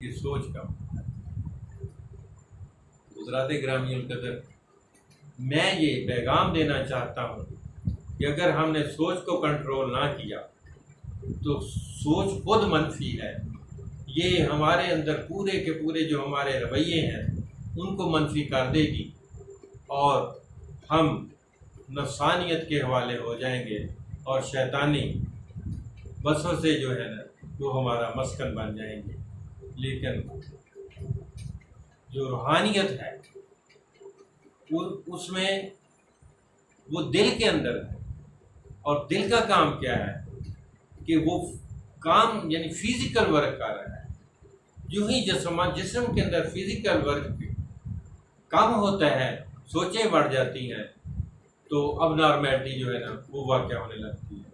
की सोच का गुजरात ग्रामीण कदर मैं ये पैगाम देना चाहता हूँ कि अगर हमने सोच को कंट्रोल ना किया तो सोच खुद मनफी है। ये हमारे अंदर पूरे के पूरे जो हमारे रवैये हैं उनको मनफी कर देगी और हम नफसानियत के हवाले हो जाएंगे और शैतानी बसों से जो है ना वो हमारा मस्कन बन जाएंगे। लेकिन जो रूहानियत है उसमें वो दिल के अंदर है और दिल का काम क्या है कि वो काम यानी फिजिकल वर्क कर रहा है। जो ही जिस्म के अंदर फिजिकल वर्क कम होता है, सोचें बढ़ जाती हैं, तो अब नॉर्मेलिटी जो है ना वो वाक़या होने लगती है।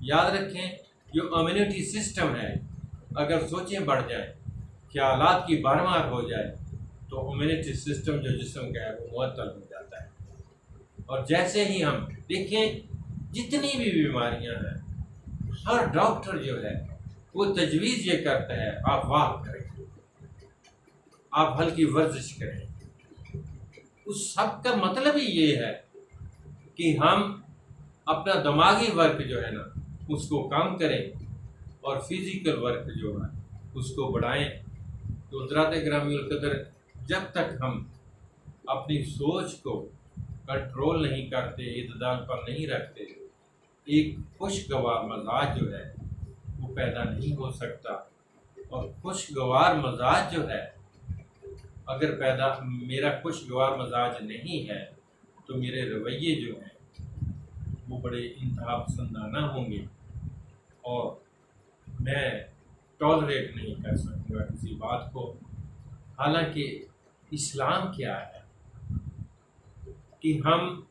याद रखें, जो इम्यूनिटी सिस्टम है, अगर सोचें बढ़ जाए, ख्यालात की भरमार हो जाए, तो इम्यूनिटी सिस्टम जो जिस्म का है वो मुअत्तल हो जाता है। और जैसे ही हम देखें जितनी भी बीमारियां हैं, हर डॉक्टर जो है वो तजवीज़ ये करता है आप वॉक करें, आप हल्की वर्जिश करें। उस सब का मतलब ही ये है कि हम अपना दिमागी वर्क जो है ना उसको कम करें और फिजिकल वर्क जो है उसको बढ़ाएं। तो हज़रात ग्रामी कदर, जब तक हम अपनी सोच को कंट्रोल नहीं करते, इत्दल पर नहीं रखते, एक खुशगवार मजाज जो है वो पैदा नहीं हो सकता। और खुशगवार मजाज जो है अगर पैदा, मेरा खुशगवार मजाज नहीं है तो मेरे रवैये जो हैं वो बड़े इंतहा पसंदाना होंगे और मैं टॉलरेट नहीं कर सकूँगा किसी बात को। हालांकि इस्लाम क्या है कि हम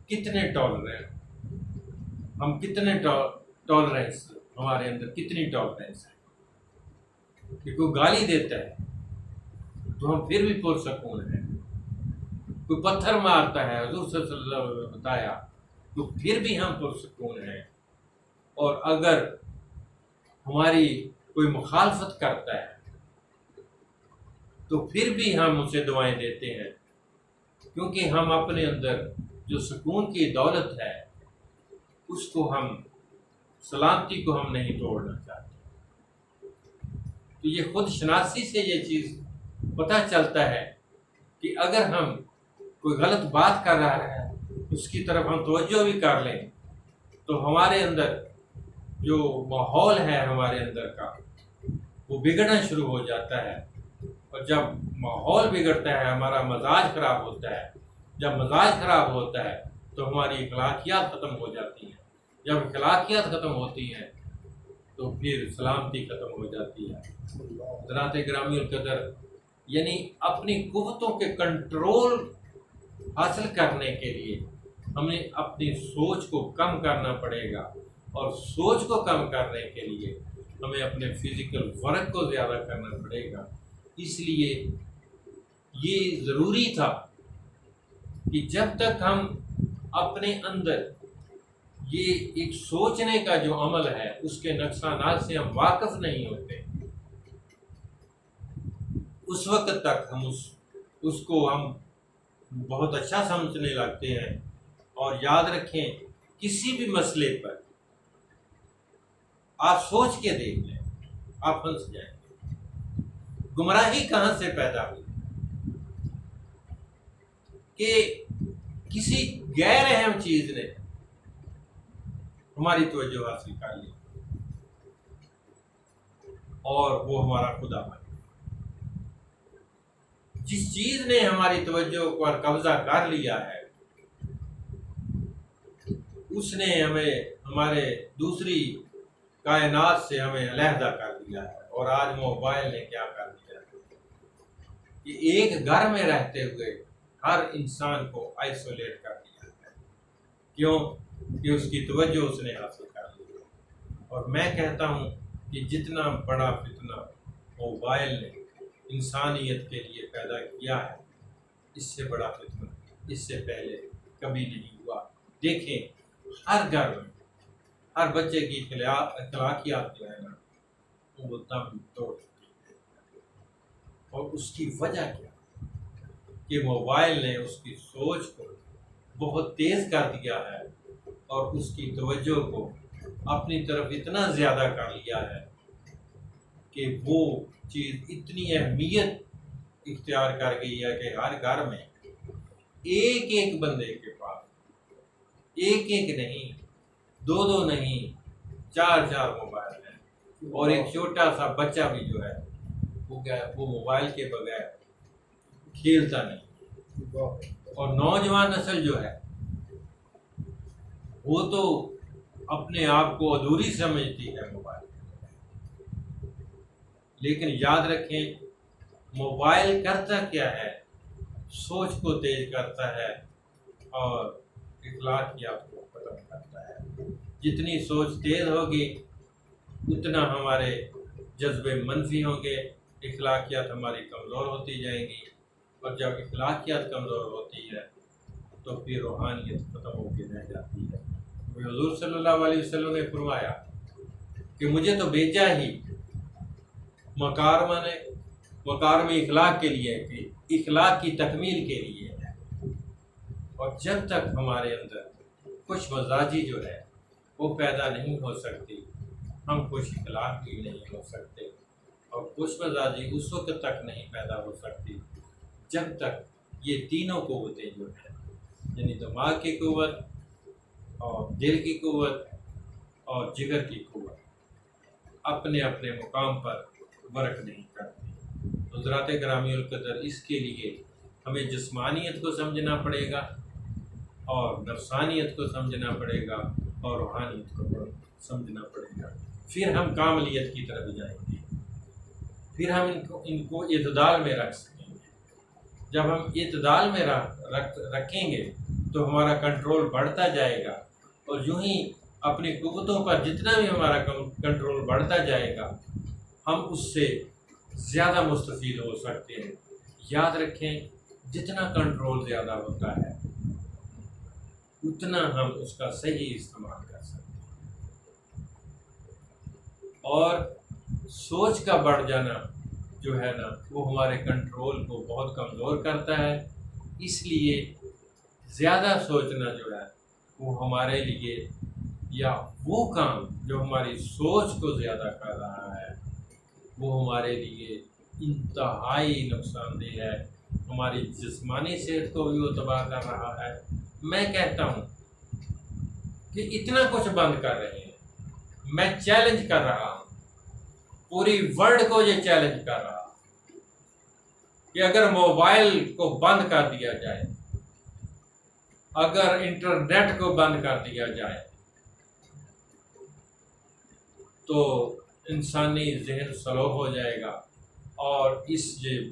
कितने टॉलरेंट, हम कितने टॉलरेंस, हमारे अंदर कितनी टॉलरेंस है कि कोई गाली देता है तो हम फिर भी पुरसकून हैं, कोई पत्थर मारता है हुज़ूर सल्लल्लाहु अलैहि वसल्लम ने बताया तो फिर भी हम पुरसकून हैं। और अगर हमारी कोई मुखालफत करता है तो फिर भी हम उसे दुआएं देते हैं, क्योंकि हम अपने अंदर जो सुकून की दौलत है उसको हम, सलामती को हम नहीं तोड़ना चाहते। तो ये खुद शनासी से ये चीज़ पता चलता है कि अगर हम कोई गलत बात कर रहा है उसकी तरफ हम तवज्जो भी कर लें तो हमारे अंदर जो माहौल है हमारे अंदर का वो बिगड़ना शुरू हो जाता है। और जब माहौल बिगड़ता है, हमारा मजाज ख़राब होता है, जब मजाज ख़राब होता है तो हमारी अखलाकियात ख़त्म हो जाती हैं। जब अखलाकियात ख़त्म होती हैं तो फिर सलामती ख़त्म हो जाती है। ज़रात ग्रामी कदर, यानी अपनी कुव्वतों के कंट्रोल हासिल करने के लिए हमें अपनी सोच को कम करना पड़ेगा और सोच को कम करने के लिए हमें अपने फिजिकल वर्क को ज़्यादा करना पड़ेगा। इसलिए ये ज़रूरी था कि जब तक हम अपने अंदर ये एक सोचने का जो अमल है उसके नुकसानात से हम वाकिफ नहीं होते, उस वक्त तक हम उसको हम बहुत अच्छा समझने लगते हैं। और याद रखें, किसी भी मसले पर आप सोच के देख लें, आप फंस जाएंगे। गुमराही कहाँ से पैदा हुई कि किसी गैर अहम चीज ने हमारी तवज्जो हासिल कर ली और वो हमारा खुदा बन गया। जिस चीज ने हमारी तवज्जो पर कब्जा कर लिया है उसने हमें हमारे दूसरी कायनात से हमें अलहदा कर दिया है। और आज मोबाइल ने क्या कर दिया कि एक घर में रहते हुए हर इंसान को आइसोलेट कर दिया है। क्यों? कि उसकी तवज्जो उसने हासिल कर ली है। और मैं कहता हूँ कि जितना बड़ा फितना मोबाइल ने इंसानियत के लिए पैदा किया है, इससे बड़ा फितना इससे पहले कभी नहीं हुआ। देखें, हर घर में हर बच्चे की अखलाकियात जो है ना वो दम तोड़ चुकी है। और उसकी वजह क्या, कि मोबाइल ने उसकी सोच को बहुत तेज़ कर दिया है और उसकी तवज्जो को अपनी तरफ इतना ज़्यादा कर लिया है कि वो चीज़ इतनी अहमियत इख्तियार कर गई है कि हर घर में एक एक बंदे के पास, एक एक नहीं, दो दो नहीं, चार चार मोबाइल हैं। और एक छोटा सा बच्चा भी जो है वो मोबाइल के बगैर खेलता नहीं। और नौजवान नस्ल जो है वो तो अपने आप को अधूरी समझती है मोबाइल। लेकिन याद रखें, मोबाइल करता क्या है, सोच को तेज करता है और इखलाकियात को खत्म करता है। जितनी सोच तेज होगी उतना हमारे जज्बे मनफी होंगे, इखलाकियात हमारी कमज़ोर होती जाएंगी, और जब इखलाकियात कमज़ोर होती है तो फिर रूहानियत ख़त्म होकर रह जाती है। हुज़ूर सल्लल्लाहु अलैहि वसल्लम ने फरमाया कि मुझे तो भेजा ही मकारिम इखलाक के लिए, कि इखलाक की तकमील के लिए है। और जब तक हमारे अंदर खुश मजाजी जो है वो पैदा नहीं हो सकती, हम खुश इखलाक भी नहीं हो सकते। और खुश मजाजी उस वक्त तक नहीं पैदा हो सकती जब तक ये तीनों क़ुव्वतें जो है, यानी दिमाग की क़ुव्वत और दिल की क़ुव्वत और जिगर की क़ुव्वत अपने अपने मुकाम पर वर्क नहीं करती। तो हज़रात गिरामी क़दर, इसके लिए हमें जिस्मानियत को समझना पड़ेगा और नफ्सानियत को समझना पड़ेगा और रूहानियत को समझना पड़ेगा। फिर हम कामलियत की तरफ जाएंगे, फिर हम इनको इत्दाल में रख सकेंगे। जब हम इत्दाल में रखेंगे तो हमारा कंट्रोल बढ़ता जाएगा, और यूं ही अपनी क़ुव्वतों पर जितना भी हमारा कंट्रोल बढ़ता जाएगा हम उससे ज़्यादा मुस्तफ़ीद हो सकते हैं। याद रखें, जितना कंट्रोल ज़्यादा होता है उतना हम उसका सही इस्तेमाल कर सकते हैं। और सोच का बढ़ जाना जो है ना, वो हमारे कंट्रोल को बहुत कमज़ोर करता है। इसलिए ज़्यादा सोचना जो है वो हमारे लिए, या वो काम जो हमारी सोच को ज़्यादा कर रहा है, वो हमारे लिए इंतहाई नुकसानदेह है। हमारी जिस्मानी सेहत को भी वो तबाह कर रहा है। मैं कहता हूँ कि इतना कुछ बंद कर रहे हैं, मैं चैलेंज कर रहा हूँ, पूरी वर्ल्ड को ये चैलेंज कर रहा हूँ कि अगर मोबाइल को बंद कर दिया जाए, अगर इंटरनेट को बंद कर दिया जाए, तो इंसानी जहन स्लो हो जाएगा और इस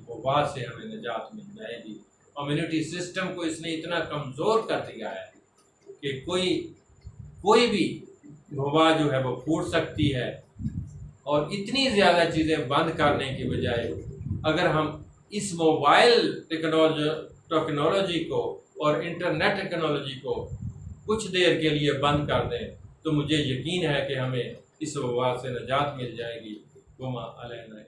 वबा से हमें निजात मिल जाएगी। कम्युनिटी सिस्टम को इसने इतना कमज़ोर कर दिया है कि कोई भी वबा जो है वो फूट सकती है। और इतनी ज़्यादा चीज़ें बंद करने की बजाय अगर हम इस मोबाइल टेक्नोलॉजी को और इंटरनेट टेक्नोलॉजी को कुछ देर के लिए बंद कर दें, तो मुझे यकीन है कि हमें इस वबा से निजात मिल जाएगी। वमा अलैना।